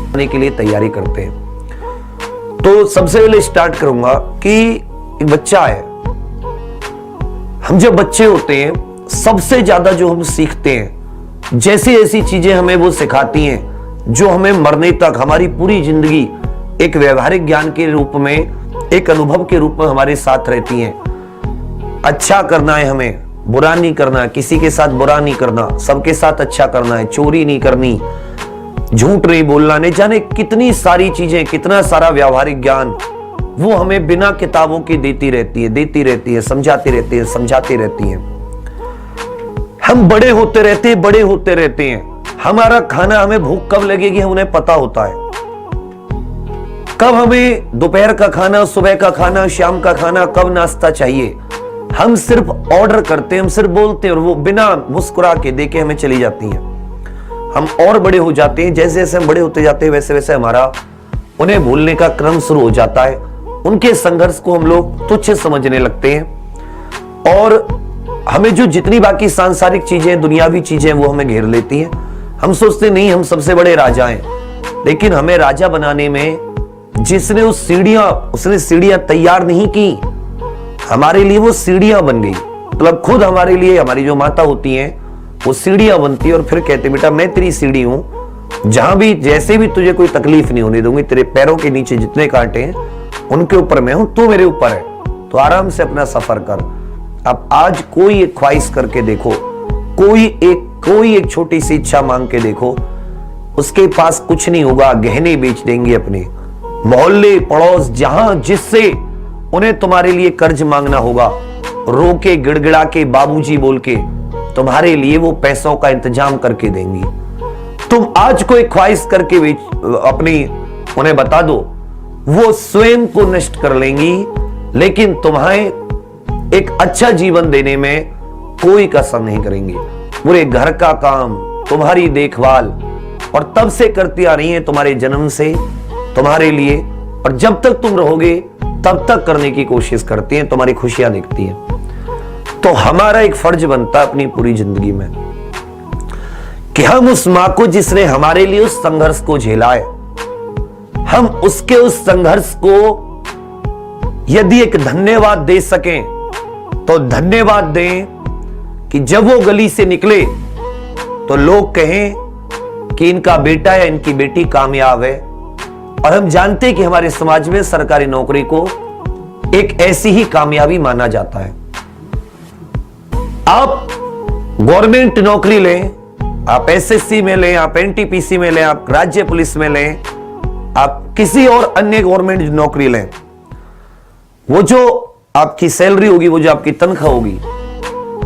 करने के लिए तैयारी करते हैं। तो सबसे पहले स्टार्ट करूंगा कि एक बच्चा है, हम जब बच्चे होते हैं सबसे ज्यादा जो हम सीखते हैं, जैसी ऐसी चीजें हमें वो सिखाती हैं जो हमें मरने तक, हमारी पूरी जिंदगी एक व्यवहारिक ज्ञान के रूप में, एक अनुभव के रूप में हमारे साथ रहती हैं। अच्छा करना है हमें, बुरा नहीं करना, किसी के साथ बुरा नहीं करना, सबके साथ अच्छा करना है, चोरी नहीं करनी, झूठ नहीं बोलना, नहीं जाने कितनी सारी चीजें, कितना सारा व्यवहारिक ज्ञान वो हमें बिना किताबों की देती रहती है, समझाती रहती है। हम बड़े होते रहते हैं। हमारा खाना, हमें भूख कब लगेगी उन्हें पता होता है, कब हमें दोपहर का खाना, सुबह का खाना, शाम का खाना, कब नाश्ता चाहिए। हम सिर्फ ऑर्डर करते हैं, हम सिर्फ बोलते हैं और वो बिना मुस्कुरा के देके हमें चली जाती हैं। हम और बड़े हो जाते हैं, जैसे जैसे हम बड़े होते जाते हैं वैसे वैसे हमारा उन्हें भूलने का क्रम शुरू हो जाता है। उनके संघर्ष को हम लोग तुच्छ समझने लगते हैं और हमें जो जितनी बाकी सांसारिक चीजें, दुनियावी चीजें वो हमें घेर लेती हैं। हम सोचते नहीं हम सबसे बड़े राजा हैं, लेकिन हमें राजा बनाने में जिसने उसने सीढ़ियां तैयार नहीं की, हमारे लिए वो सीढ़ियां बन गई। मतलब खुद हमारे लिए हमारी जो माता होती हैं वो सीढ़ियां बनती है और फिर कहते बेटा मैं तेरी सीढ़ी हूं, जहां भी जैसे भी तुझे कोई तकलीफ नहीं होने दूंगी, तेरे पैरों के नीचे जितने कांटे हैं उनके ऊपर मैं हूं, तू मेरे ऊपर है, तो आराम से अपना सफर कर। अब आज कोई एक ख्वाहिश करके देखो, कोई एक छोटी सी इच्छा मांग के देखो, उसके पास कुछ नहीं होगा, गहने बेच देंगे अपने, मोहल्ले पड़ोस जहां जिससे उन्हें तुम्हारे लिए कर्ज मांगना होगा, रो के गिड़गिड़ा के बाबूजी बोल के तुम्हारे लिए वो पैसों का इंतजाम करके देंगी। तुम आज कोई ख्वाहिश करके अपनी उन्हें बता दो, वो स्वयं को नष्ट कर लेंगी, लेकिन तुम्हें एक अच्छा जीवन देने में कोई कसर नहीं करेंगी। पूरे घर का काम, तुम्हारी देखभाल और तब से करती आ रही है तुम्हारे जन्म से तुम्हारे लिए, और जब तक तुम रहोगे तब तक करने की कोशिश करती हैं, तुम्हारी खुशियां देखती हैं। तो हमारा एक फर्ज बनता है अपनी पूरी जिंदगी में कि हम उस मां को जिसने हमारे लिए उस संघर्ष को झेला है, हम उसके उस संघर्ष को यदि एक धन्यवाद दे सकें तो धन्यवाद दें कि जब वो गली से निकले तो लोग कहें कि इनका बेटा या इनकी बेटी कामयाब है। और हम जानते हैं कि हमारे समाज में सरकारी नौकरी को एक ऐसी ही कामयाबी माना जाता है। आप गवर्नमेंट नौकरी लें, आप एसएससी में लें, आप एनटीपीसी में लें, आप राज्य पुलिस में लें, आप किसी और अन्य गवर्नमेंट नौकरी लें, वो जो आपकी सैलरी होगी, वो जो आपकी तनख्वाह होगी,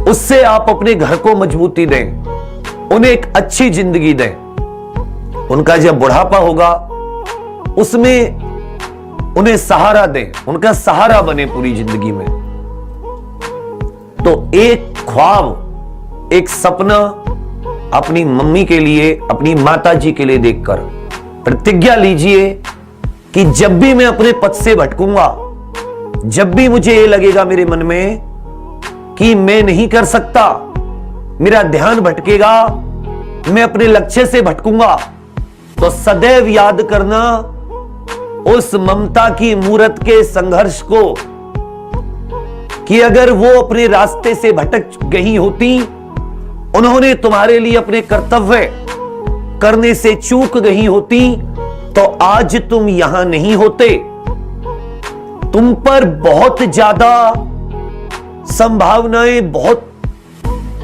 उससे आप अपने घर को मजबूती दें, उन्हें एक अच्छी जिंदगी दें। उनका जब बुढ़ापा होगा उसमें उन्हें सहारा दें, उनका सहारा बने पूरी जिंदगी में। तो एक ख्वाब, एक सपना अपनी मम्मी के लिए, अपनी माता जी के लिए देखकर प्रतिज्ञा लीजिए कि जब भी मैं अपने पथ से भटकूंगा, जब भी मुझे ये लगेगा मेरे मन में कि मैं नहीं कर सकता, मेरा ध्यान भटकेगा, मैं अपने लक्ष्य से भटकूंगा, तो सदैव याद करना उस ममता की मूरत के संघर्ष को कि अगर वो अपने रास्ते से भटक गई होती, उन्होंने तुम्हारे लिए अपने कर्तव्य करने से चूक गई होती, तो आज तुम यहां नहीं होते। तुम पर बहुत ज्यादा संभावनाएं, बहुत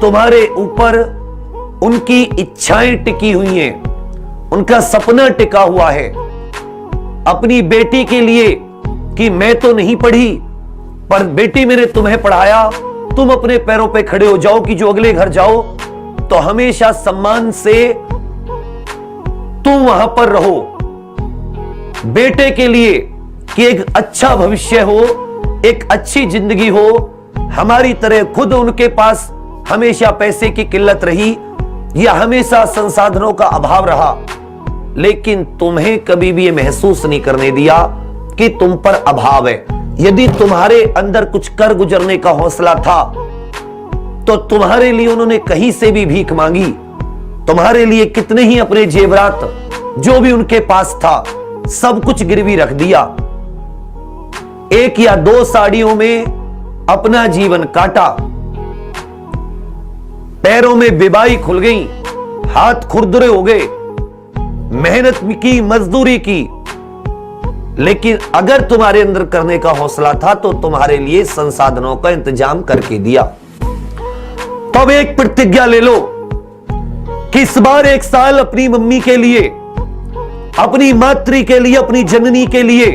तुम्हारे ऊपर उनकी इच्छाएं टिकी हुई हैं, उनका सपना टिका हुआ है अपनी बेटी के लिए कि मैं तो नहीं पढ़ी पर बेटी मैंने तुम्हें पढ़ाया, तुम अपने पैरों पे खड़े हो जाओ कि जो अगले घर जाओ तो हमेशा सम्मान से तुम वहां पर रहो। बेटे के लिए कि एक अच्छा भविष्य हो, एक अच्छी जिंदगी हो। हमारी तरह खुद उनके पास हमेशा पैसे की किल्लत रही या हमेशा संसाधनों का अभाव रहा, लेकिन तुम्हें कभी भी ये महसूस नहीं करने दिया कि तुम पर अभाव है। यदि तुम्हारे अंदर कुछ कर गुजरने का हौसला था तो तुम्हारे लिए उन्होंने कहीं से भी भीख मांगी, तुम्हारे लिए कितने ही अपने जेवरात जो भी उनके पास था सब कुछ गिरवी रख दिया। 1 या 2 साड़ियों में अपना जीवन काटा। पैरों में बेबाई खुल गई, हाथ खुरदुरे हो गए, मेहनत की, मजदूरी की, लेकिन अगर तुम्हारे अंदर करने का हौसला था तो तुम्हारे लिए संसाधनों का इंतजाम करके दिया। तो अब एक प्रतिज्ञा ले लो कि इस बार 1 साल अपनी मम्मी के लिए, अपनी मातृ के लिए, अपनी जननी के लिए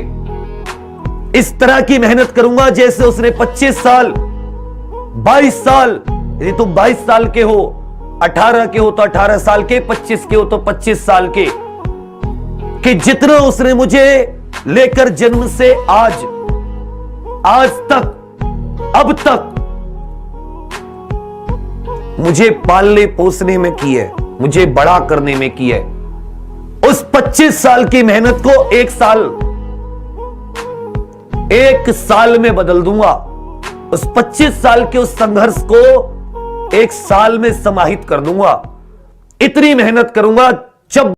इस तरह की मेहनत करूंगा जैसे उसने 25 साल, 22 साल, यदि तुम 22 साल के हो, 18 के हो तो 18 साल के, 25 के हो तो 25 साल के, कि जितना उसने मुझे लेकर जन्म से आज तक, अब तक मुझे पालने पोसने में की है, मुझे बड़ा करने में की है, उस 25 साल की मेहनत को 1 साल में बदल दूंगा। उस 25 साल के उस संघर्ष को 1 साल में समाहित कर दूंगा। इतनी मेहनत करूंगा जब